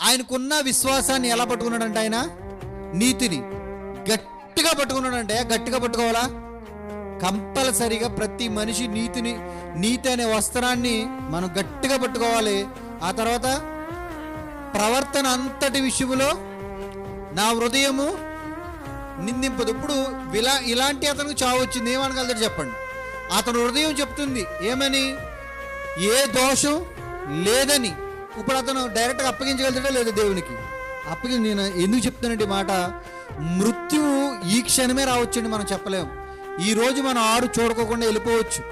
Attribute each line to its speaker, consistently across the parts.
Speaker 1: ఆయనకున్న విశ్వాసాన్ని ఎలా పట్టుకున్నాడంటే, ఆయన నీతిని గట్టిగా పట్టుకున్నాడంటే, గట్టిగా పట్టుకోవాలా? కంపల్సరిగా ప్రతి మనిషి నీతి అనే వస్త్రాన్ని మనం గట్టిగా పట్టుకోవాలి. ఆ తర్వాత ప్రవర్తన అంతటి విషయంలో నా హృదయము నిందింపదు. ఇప్పుడు ఇలాంటి అతనికి చావు వచ్చింది, ఏమనగలరు చెప్పండి? అతను హృదయం చెప్తుంది ఏమని? ఏ దోషం లేదని. ఇప్పుడు అతను డైరెక్ట్గా అప్పగించగలుగుతాడో లేదు దేవునికి? నేను ఎందుకు చెప్తానండి మాట? మృత్యువు ఈ క్షణమే రావచ్చండి, మనం చెప్పలేము. ఈరోజు మనం చూడకోకుండా వెళ్ళిపోవచ్చు.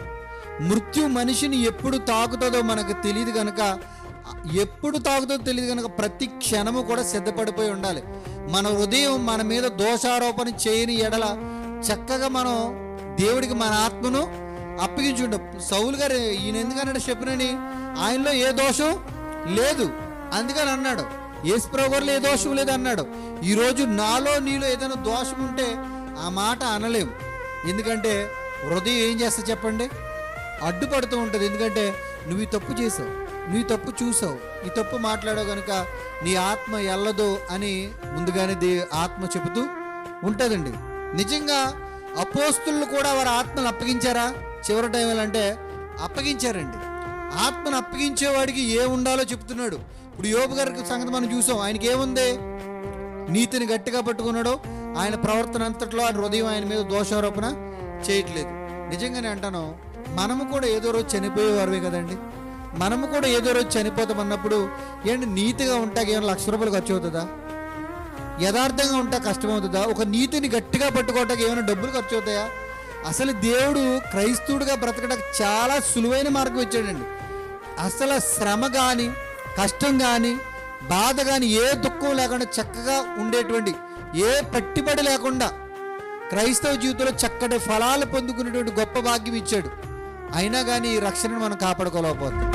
Speaker 1: మృత్యు మనిషిని ఎప్పుడు తాకుతుందో మనకు తెలియదు కనుక, ప్రతి క్షణము కూడా సిద్ధపడిపోయి ఉండాలి. మన హృదయం మన మీద దోషారోపణ చేయని ఎడల చక్కగా మనం దేవుడికి మన ఆత్మను అప్పగించుంటాం. సౌలు గారు ఈయన ఎందుకన్నాడు చెప్పనని? ఆయనలో ఏ దోషం లేదు అందుకని అన్నాడు. యేసుప్రభు గారిలో ఏ దోషం లేదు అన్నాడు. ఈరోజు నాలో నీలో ఏదైనా దోషం ఉంటే ఆ మాట అనలేము. ఎందుకంటే హృదయం ఏం చేస్తా చెప్పండి? అడ్డుపడుతూ ఉంటుంది. ఎందుకంటే నువ్వు ఈ తప్పు చేసావు, నువ్వు ఈ తప్పు చూసావు, ఈ తప్పు మాట్లాడావు కనుక నీ ఆత్మ ఎల్లదు అని ముందుగానే ఆత్మ చెబుతూ ఉంటుందండి. నిజంగా అపోస్తులు కూడా వారి ఆత్మను అప్పగించారా? చివరి టైంలో అంటే అప్పగించారండి. ఆత్మను అప్పగించేవాడికి ఏ ఉండాలో చెప్తున్నాడు. ఇప్పుడు యోబు గారి సంగతి మనం చూసాం. ఆయనకి ఏముంది? నీతిని గట్టిగా పట్టుకున్నాడు. ఆయన ప్రవర్తన అంతట్లో ఆయన హృదయం ఆయన మీద దోషారోపణ చేయట్లేదు. నిజంగానే అంటాను, మనము కూడా ఏదో రోజు చనిపోయేవారువే కదండి. మనము కూడా ఏదో రోజు చనిపోతామన్నప్పుడు నీతిగా ఉంటాక ఏమైనా ₹1,00,000 ఖర్చు అవుతుందా? యథార్థంగా ఉంటా కష్టమవుతుందా? ఒక నీతిని గట్టిగా పట్టుకోవటానికి ఏమైనా డబ్బులు ఖర్చు అవుతాయా? అసలు దేవుడు క్రైస్తవుడిగా బ్రతకడానికి చాలా సులువైన మార్గం ఇచ్చాడండి. అసలు శ్రమ కానీ, కష్టం కానీ, బాధ కానీ, ఏ దుఃఖం లేకుండా చక్కగా ఉండేటువంటి, ఏ పట్టిబడి లేకుండా క్రైస్తవ జీవితంలో చక్కటి ఫలాలు పొందుకునేటువంటి గొప్ప భాగ్యం ఇచ్చాడు. అయినా కానీ ఈ రక్షణను మనం కాపాడుకోలేకపోతాం.